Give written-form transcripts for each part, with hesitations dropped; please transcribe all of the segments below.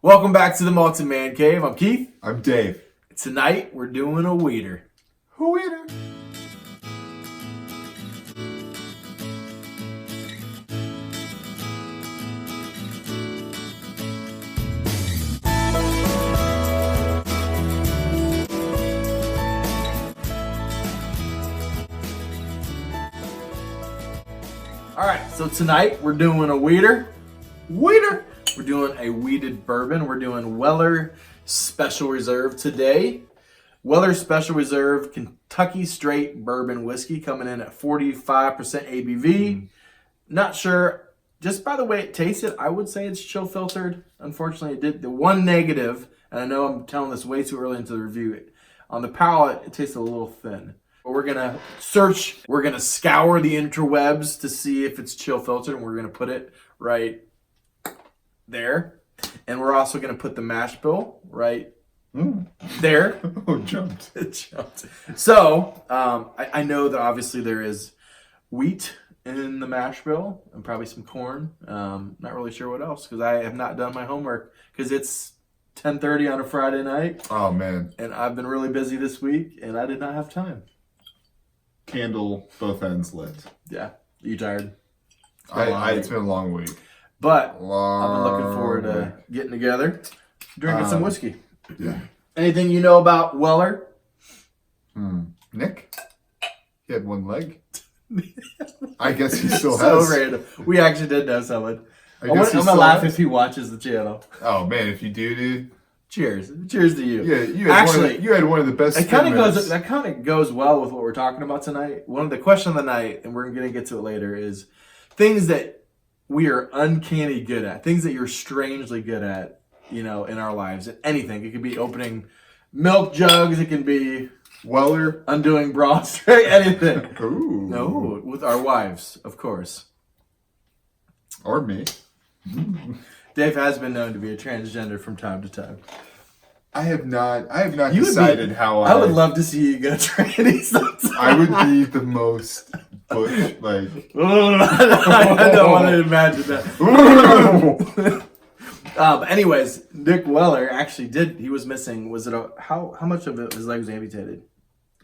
Welcome back to the Malton Man Cave. I'm Keith. I'm Dave. Tonight we're doing a weeder. Who weeder? All right, so tonight we're doing a weeder. Weeder. We're doing a weeded bourbon. We're doing Weller Special Reserve today. Weller Special Reserve Kentucky Straight Bourbon Whiskey coming in at 45% ABV. Not sure, just by the way it tasted, I would say it's chill filtered. Unfortunately, it did. The one negative, and I know I'm telling this way too early into the review, on the palate, it tasted a little thin. But we're gonna search, we're gonna scour the interwebs to see if it's chill filtered, and we're gonna put it right there. And we're also gonna put the mash bill right there. Oh, jumped. It jumped. So, I know that obviously there is wheat in the mash bill and probably some corn. Not really sure what else because I have not done my homework because it's 10:30 on a Friday night. Oh, man. And I've been really busy this week and I did not have time. Candle, both ends lit. Yeah. You tired? It's been a long week. But I've been looking forward to getting together, drinking some whiskey. Yeah. Anything you know about Weller? Nick? He had one leg. I guess he still So has. random. We actually did know someone. I'm he gonna still laugh has. if he watches the channel. Oh, man, if you do, dude. Cheers. Cheers to you. Yeah, you had one of the best. That kind of goes well with what we're talking about tonight. One of the question of the night, and we're gonna get to it later, is things that we are uncanny good at, things that you're strangely good at, in our lives. Anything. It could be opening milk jugs. It can be Weller. undoing bra string. Anything. Ooh. No, with our wives, of course. Or me. Dave has been known to be a transgender from time to time. I have not decided how I would love to see you go tranny sometime. I would be the most bush, like. I don't want to imagine that. But anyways, Nick Weller actually did. He was missing. Was it how much of his leg was amputated?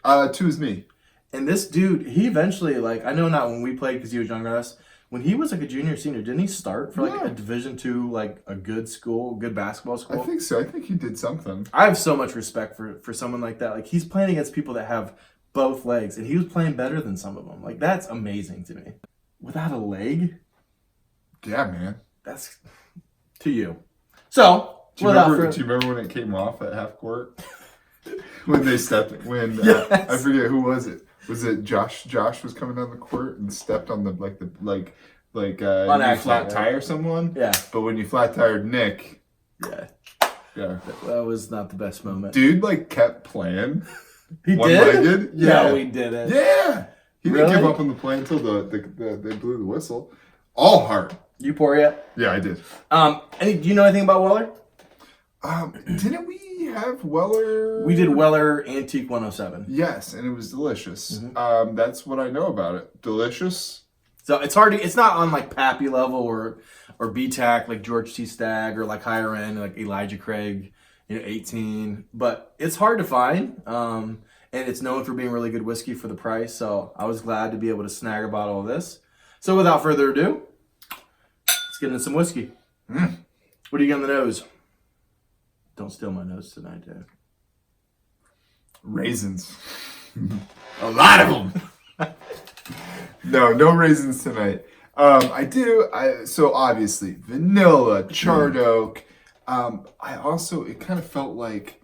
To his knee. And this dude, he eventually I know not when we played because he was younger than us. When he was like a junior, senior, didn't he start for a Division II, a good school, good basketball school? I think so. I think he did something. I have so much respect for someone like that. He's playing against people that have both legs, and he was playing better than some of them. That's amazing to me. Without a leg? Yeah, man. That's to you. So, do you remember when it came off at half court? When they stepped, yes. I forget who was it. Was it Josh? Josh was coming down the court and stepped on you flat tire someone. Yeah. But when you flat tired Nick. Yeah. Yeah. That was not the best moment. Dude kept playing. He One-legged. did? Yeah. No, he didn't. Yeah. He didn't Really? give up on the play until they blew the whistle. All heart. You pour yet? Yeah, I did. Do you know anything about Weller? Didn't we have Weller? We did Weller Antique 107. Yes, and it was delicious. Mm-hmm. That's what I know about it. Delicious. So it's hard to, it's not on Pappy level or BTAC like George T. Stagg or higher end like Elijah Craig, 18. But it's hard to find. And it's known for being really good whiskey for the price. So I was glad to be able to snag a bottle of this. So without further ado, let's get into some whiskey. What do you got on the nose? Don't steal my nose tonight, Dave. Raisins. A lot of them. No raisins tonight. I do. So obviously vanilla, charred oak. It kind of felt like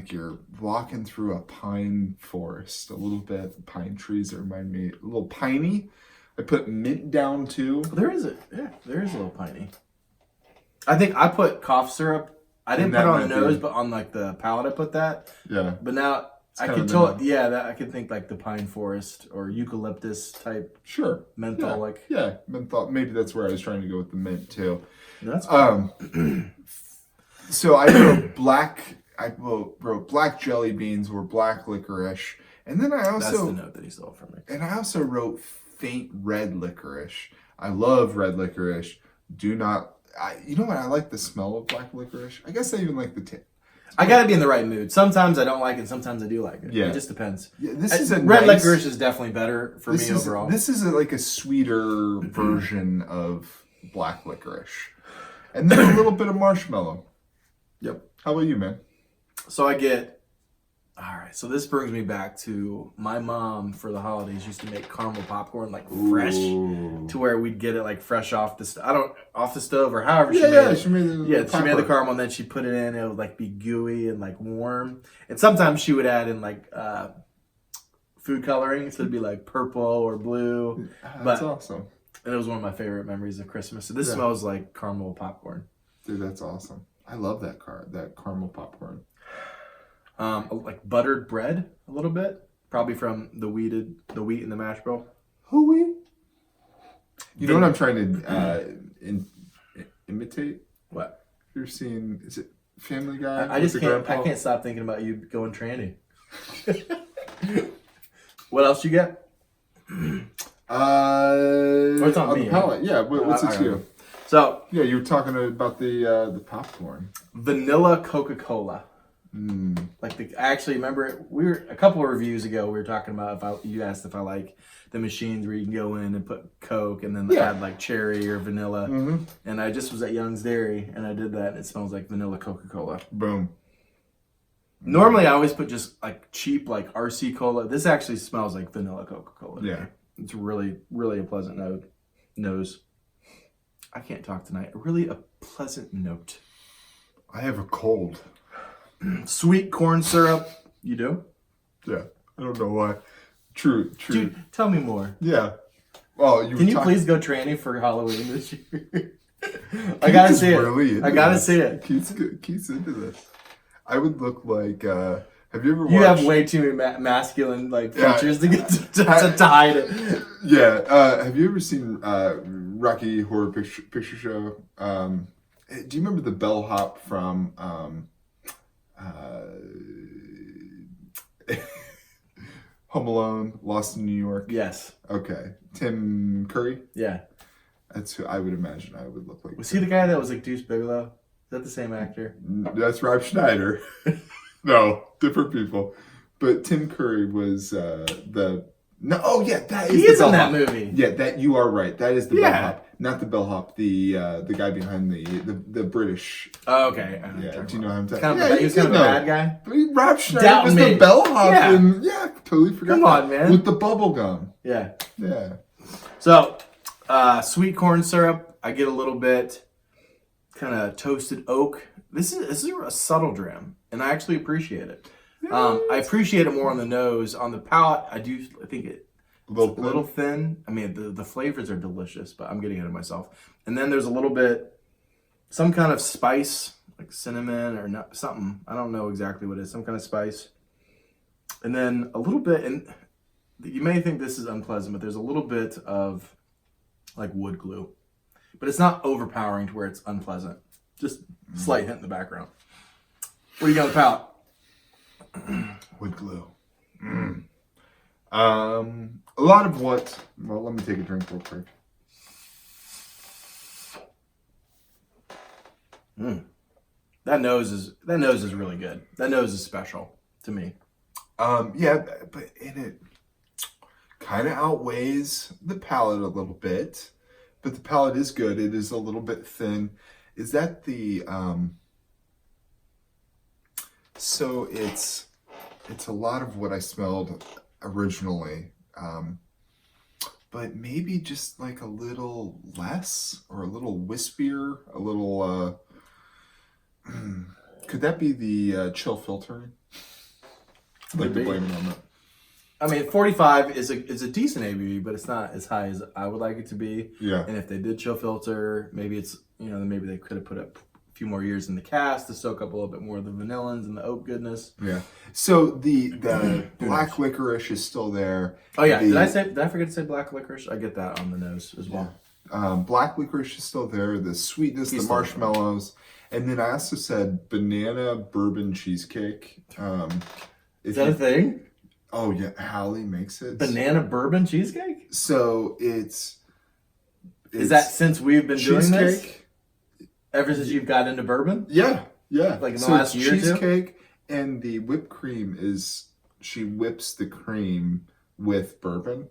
you're walking through a pine forest a little bit. Pine trees that remind me a little piney. I put mint down too. There is a little piney. I think I put cough syrup. I didn't put it on the nose, but on the palate I put that. Yeah. But now I can tell. Yeah, that I can think the pine forest or eucalyptus type. Sure. Menthol Yeah, menthol. Maybe that's where I was trying to go with the mint too. That's cool. So I wrote black. I wrote black jelly beans or black licorice, and then I also that's the note that he stole from me. And I also wrote faint red licorice. I love red licorice. Do not You know what? I like the smell of black licorice. I guess I even like the taste. I gotta be in the right mood. Sometimes I don't like it, sometimes I do like it. Yeah. It just depends. Yeah, this is a red nice, licorice is definitely better for me overall. This is like a sweeter version of black licorice. And then a little bit of marshmallow. Yep. How about you, man? So I get... All right, so this brings me back to my mom for the holidays used to make caramel popcorn like fresh, to where we'd get it like fresh off the off the stove or however she made it. She made the caramel and then she put it in. It would like be gooey and like warm. And sometimes she would add in like food coloring, so it'd be like purple or blue. That's awesome. And it was one of my favorite memories of Christmas. So this smells like caramel popcorn. Dude, that's awesome. I love that caramel popcorn. Like buttered bread a little bit, probably from the wheat in the mash bill. Hooey. You know what I'm trying to imitate? What? You're seeing? Is it Family Guy? I just can't. I can't stop thinking about you going tranny. What else you get? What's on me? The palate? Yeah. What's it to you? So yeah, you were talking about the popcorn. Vanilla Coca-Cola. Like I actually remember we were a couple of reviews ago. We were talking about you asked if I like the machines where you can go in and put Coke and then add like cherry or vanilla. And I just was at Young's Dairy and I did that. And it smells like vanilla Coca-Cola. Boom. Normally I always put just like cheap like RC Cola. This actually smells like vanilla Coca-Cola. Yeah, it's really a pleasant nose. I can't talk tonight. Really a pleasant note. I have a cold. Sweet corn syrup. You do? Yeah. I don't know why. True. Dude, tell me more. Yeah. Well, can you please go tranny for Halloween this year? I gotta see it. I gotta see it. Keith's into this. I would look like. Have you ever watched? You have way too many masculine like features to get to hide it. Yeah. Have you ever seen Rocky Horror Picture Show? Do you remember the bellhop from? Home Alone, Lost in New York. Yes. Okay. Tim Curry. Yeah. That's who I would imagine I would look like. Was he the guy that was like Deuce Bigelow? Is that the same actor? That's Rob Schneider. No, different people. But Tim Curry was the. No, oh yeah, that is. He is in that movie. Yeah, that you are right. That is the bellhop, not the bellhop. The guy behind the British. Oh, okay. Yeah, do you know how I'm talking? He was kind of a bad guy. I mean, Rob Schneider was the bellhop. Yeah. Totally forgot. Come on, man. With the bubble gum. Yeah. Yeah. So, sweet corn syrup. I get a little bit, kind of toasted oak. This is a subtle dram, and I actually appreciate it. I appreciate it more on the nose. On the palate, I think it's a little thin. I mean, the flavors are delicious, but I'm getting ahead of myself. And then there's a little bit, some kind of spice, like cinnamon or not, something. I don't know exactly what it is. Some kind of spice. And then a little bit, and you may think this is unpleasant, but there's a little bit of like wood glue. But it's not overpowering to where it's unpleasant. Just slight hint in the background. What do you got on the palate? Wood glue. A lot of what? Well, let me take a drink real quick. That nose is really good. That nose is special to me. Yeah, but it kind of outweighs the palate a little bit. But the palate is good. It is a little bit thin. Is that the So it's a lot of what I smelled originally, but maybe just like a little less or a little wispier, a little. Could that be the chill filtering? I'd like to blame it on that. I mean, 45 is a decent ABV, but it's not as high as I would like it to be. Yeah. And if they did chill filter, maybe it's maybe they could have put a few more years in the cask to soak up a little bit more of the vanillins and the oak goodness. Yeah. So the black licorice is still there. Oh yeah. Did I forget to say black licorice? I get that on the nose as well. Yeah. Black licorice is still there. The sweetness, the marshmallows, and then I also said banana bourbon cheesecake. Is that a thing? Oh yeah, Hallie makes it. Banana bourbon cheesecake? So it's is that since we've been doing this? Ever since you've got into bourbon? Yeah. Like in the last year or two? Cheesecake and the whipped cream she whips the cream with bourbon.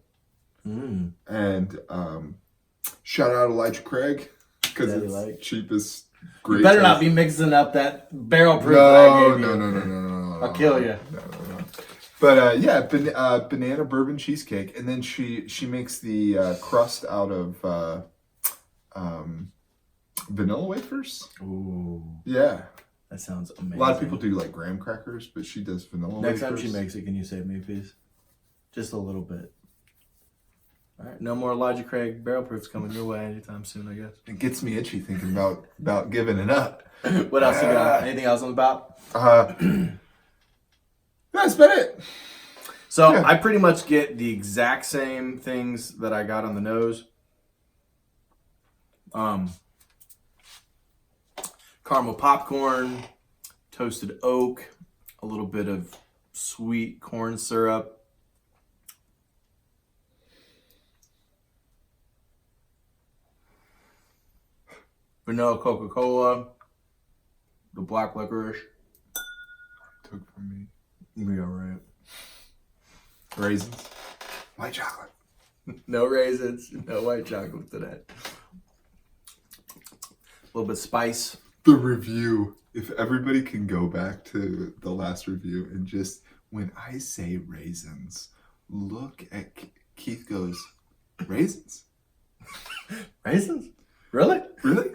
And shout out Elijah Craig because it's cheapest. Great. You better not be mixing up that barrel proof. No. I'll kill you. No. But yeah, banana bourbon cheesecake, and then she makes the crust out of vanilla wafers. Ooh. Yeah. That sounds amazing. A lot of people do like graham crackers, but she does vanilla Next wafers. time she makes it, can you save me, please? Just a little bit. All right, no more Elijah Craig barrel proofs coming your way anytime soon, I guess. It gets me itchy thinking about giving it up. What else you got? Anything else on the bout? That's about it. So yeah. I pretty much get the exact same things that I got on the nose. Caramel popcorn, toasted oak, a little bit of sweet corn syrup. Vanilla Coca-Cola, the black licorice. Took from me. Yeah, right. Raisins. White chocolate. No raisins, no white chocolate today. A little bit of spice. The review. If everybody can go back to the last review and just, when I say raisins, look at Keith goes, raisins? Raisins? Really? Really?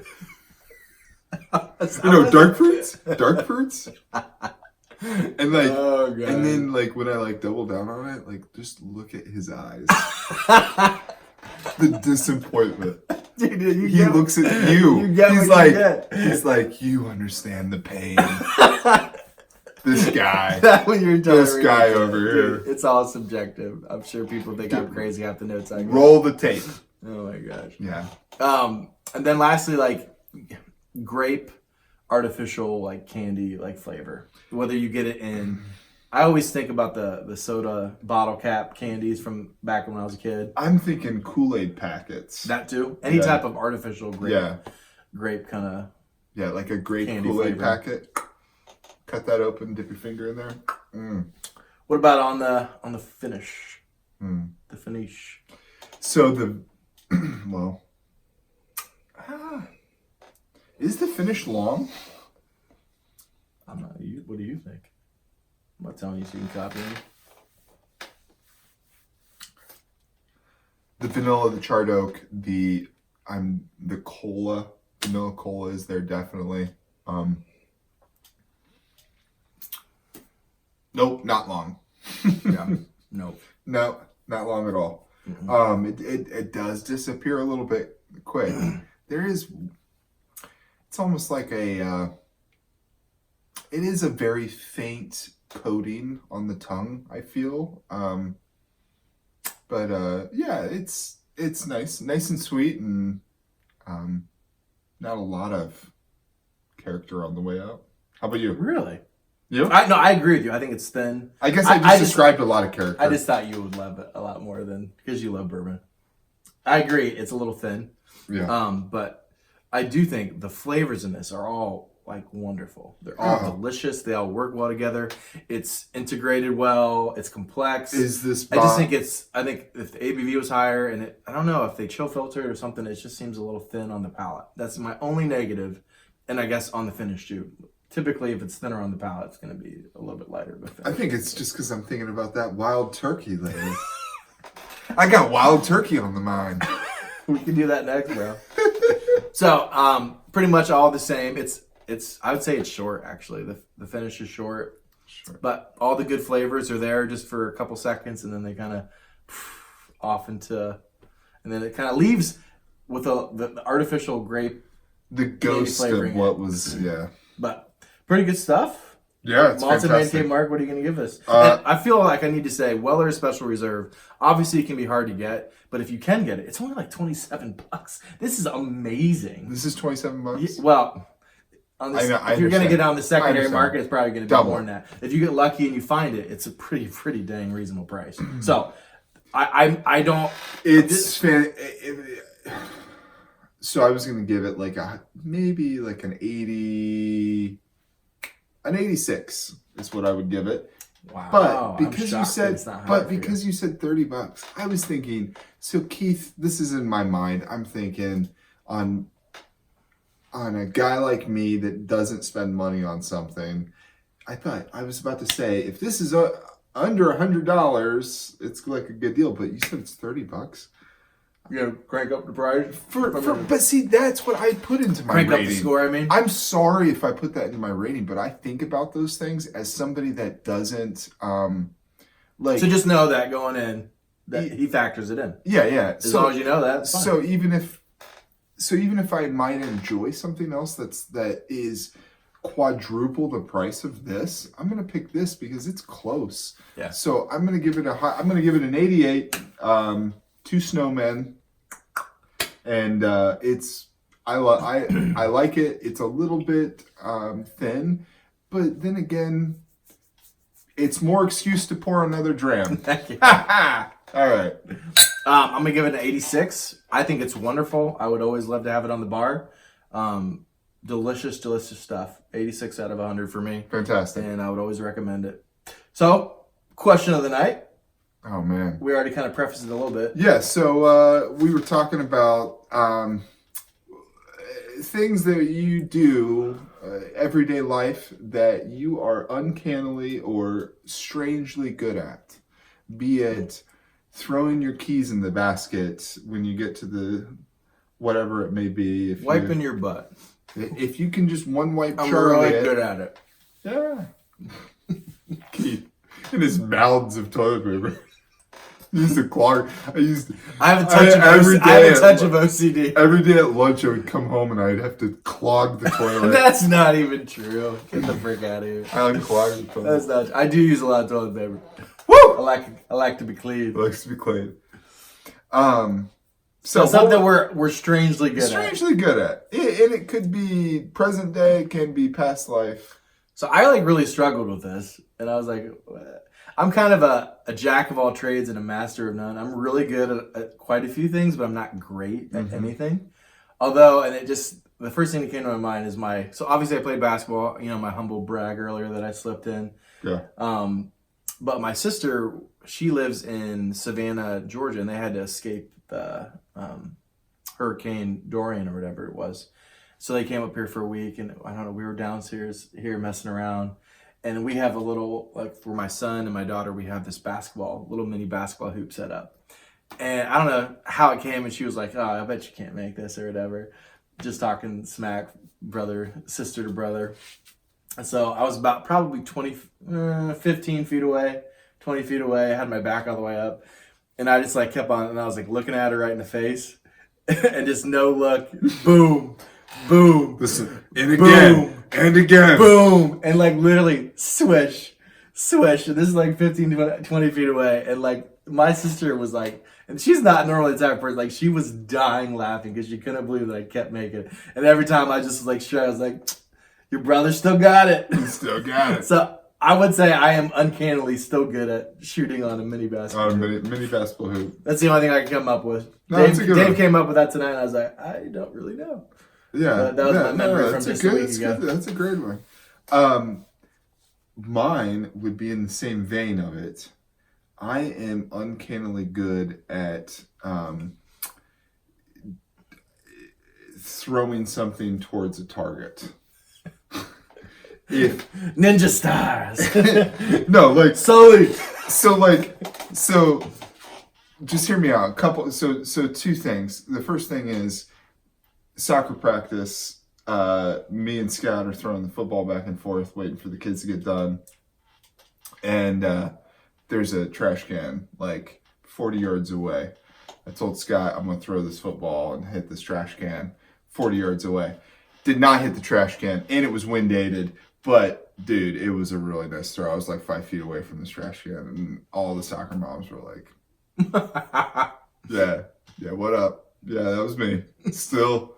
Dark fruits? Dark fruits? And like, and then like when I like double down on it, like just look at his eyes. The disappointment. Dude, he looks at you. He's like, you understand the pain. This guy. This guy over here. It's all subjective. I'm sure people think I'm crazy half the notes I get. Roll the tape. Oh my gosh. Yeah. And then lastly, like grape artificial like candy like flavor. Whether you get it in, I always think about the soda bottle cap candies from back when I was a kid. I'm thinking Kool-Aid packets. That too. Any type of artificial grape kind of. Yeah, like a grape Kool-Aid packet. Cut that open, dip your finger in there. Mm. What about on the finish? The finish. So is the finish long? I'm not. What do you think? I'm not telling you so you can copy me. The vanilla, the charred oak, the cola, vanilla cola is there definitely. Nope, not long. Yeah, nope. No, not long at all. Mm-hmm. It does disappear a little bit quick. It's almost like it is a very faint coating on the tongue, I feel. But yeah, it's nice and sweet, and not a lot of character on the way out. How about you? Really? You? I agree with you. I think it's thin. I guess I just described a lot of character. I just thought you would love it a lot more because you love bourbon. I agree. It's a little thin. Yeah. But I do think the flavors in this are all like wonderful. They're all delicious. They all work well together. It's integrated well. It's complex. I think if the ABV was higher and I don't know if they chill filtered or something, it just seems a little thin on the palate. That's my only negative. And I guess on the finish too. Typically, if it's thinner on the palate, it's going to be a little bit lighter. I think it's just because I'm thinking about that wild turkey lately. I got wild turkey on the mind. We can do that next, bro. So, pretty much all the same. I would say it's short, actually. The finish is short. Sure. But all the good flavors are there just for a couple seconds, and then they kind of off into... And then it kind of leaves with the artificial grape. The ghost of what was, yeah. But... pretty good stuff. Yeah, it's Malton fantastic. Mark, what are you going to give this? I feel like I need to say Weller Special Reserve. Obviously, it can be hard to get, but if you can get it, it's only like $27. This is amazing. This is $27? Yeah, well, if you're going to get on the secondary market, it's probably going to be more than that. If you get lucky and you find it, it's a pretty dang reasonable price. So, I don't... So I was gonna give it like maybe like an 86 is what I would give it. Wow. But because you said $30, I was thinking. So Keith, this is in my mind. I'm thinking on a guy like me that doesn't spend money on something. I was about to say, if this is under $100, it's like a good deal. But you said it's $30. You gotta crank up the price. But see, that's what I put into my crank rating. Up the score. I mean, I'm sorry if I put that into my rating, but I think about those things as somebody that doesn't like. So just know that going in, that he factors it in. Yeah, yeah. As long as you know that. It's fine. So even if I might enjoy something else that is quadruple the price of this, I'm gonna pick this because it's close. Yeah. So I'm gonna give it an 88. 2 snowmen, and I like it. It's a little bit thin, but then again, it's more excuse to pour another dram. All right. I'm gonna give it an 86. I think it's wonderful. I would always love to have it on the bar. Delicious stuff. 86 out of 100 for me. Fantastic. And I would always recommend it. So, question of the night. Oh man, we already kind of prefaced it a little bit. Yeah, so we were talking about things that you do everyday life that you are uncannily or strangely good at. Be it throwing your keys in the basket when you get to the whatever it may be. Wiping your butt. If you can just one wipe I'm Charlie really good at it. Yeah. Keith in his mouths of toilet paper. I have a touch of OCD. Every day at lunch, I would come home and I'd have to clog the toilet. That's not even true. Get the frick out of here. I like clogging the toilet. That's not true. I do use a lot of toilet paper. Woo! I like to be clean. Likes to be clean. So something we're strangely good at. And it could be present day, it can be past life. So I really struggled with this, and I was like, I'm kind of a jack of all trades and a master of none. I'm really good at quite a few things, but I'm not great at anything. Although, the first thing that came to my mind is so obviously I played basketball, my humble brag earlier that I slipped in. Yeah. But my sister, she lives in Savannah, Georgia, and they had to escape the Hurricane Dorian or whatever it was. So they came up here for a week, and I don't know, we were downstairs here messing around. And we have a little, for my son and my daughter, we have this little mini basketball hoop set up. And I don't know how it came, and she was like, oh, I bet you can't make this or whatever. Just talking smack, sister to brother. And so I was about probably 15 feet away, 20 feet away. I had my back all the way up. And I just kept on, and I was looking at her right in the face. And just no look, boom, boom. Listen, and again. Boom. And again. Boom. And literally swish. And this is 15 to 20 feet away. And my sister was and she's not normally the type of person, she was dying laughing because she couldn't believe that I kept making it. And every time I just was sure, I was like, your brother still got it. He still got it. So I would say I am uncannily still good at shooting on a mini basketball hoop. Mini basketball hoop. That's the only thing I can come up with. No, Dave came up with that tonight, and I was like, I don't really know. Yeah, that was my memory from just a week ago. That's a great one. Mine would be in the same vein of it. I am uncannily good at throwing something towards a target. If ninja stars. No, Sully. So just hear me out. So 2 things. The first thing is soccer practice. Me and Scott are throwing the football back and forth, waiting for the kids to get done. And there's a trash can 40 yards away. I told Scott I'm going to throw this football and hit this trash can 40 yards away. Did not hit the trash can, and it was wind aided. But, dude, it was a really nice throw. I was 5 feet away from this trash can, and all the soccer moms were like, yeah, what up? Yeah, that was me. Still.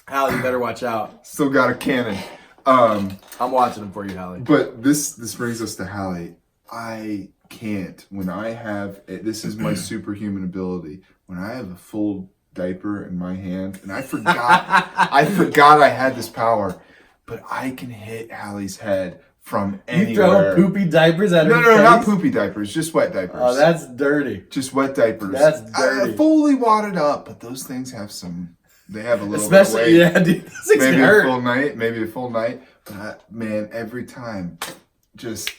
Hallie, you better watch out. Still got a cannon. I'm watching them for you, Hallie. But this brings us to Hallie. I can't. When I have, this is my superhuman ability. When I have a full diaper in my hand, and I forgot I had this power, but I can hit Hallie's head from anywhere. You throw poopy diapers at her face? No, not poopy diapers, just wet diapers. Oh, that's dirty. Just wet diapers. That's dirty. Fully wadded up, but those things have they have a little Especially, bit of weight. yeah, dude. Those things Maybe can hurt. maybe a full night. But man, every time, just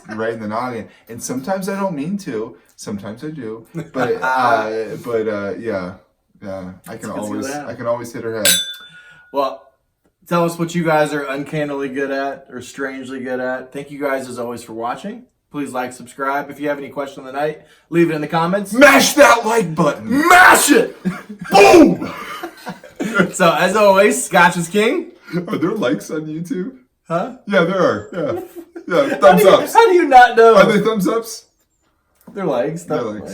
right in the noggin. And sometimes I don't mean to. Sometimes I do. But yeah, I can always hit her head. Well, tell us what you guys are uncannily good at or strangely good at. Thank you guys as always for watching. Please like, subscribe. If you have any question of the night, leave it in the comments. Mash that like button. Mash it! Boom! So, as always, Scotch is king. Are there likes on YouTube? Huh? Yeah, there are. Yeah, thumbs ups. How do you not know? Are they thumbs ups? They're likes. They're likes.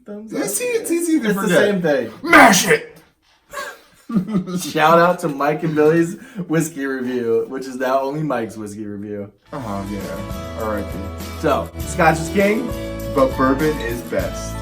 Thumbs Yeah, up. see, it's easy to It's forget. the same thing. Mash it! Shout out to Mike and Billy's whiskey review, which is now only Mike's whiskey review. Oh, yeah. R.I.P. So, Scotch is king. But bourbon is best.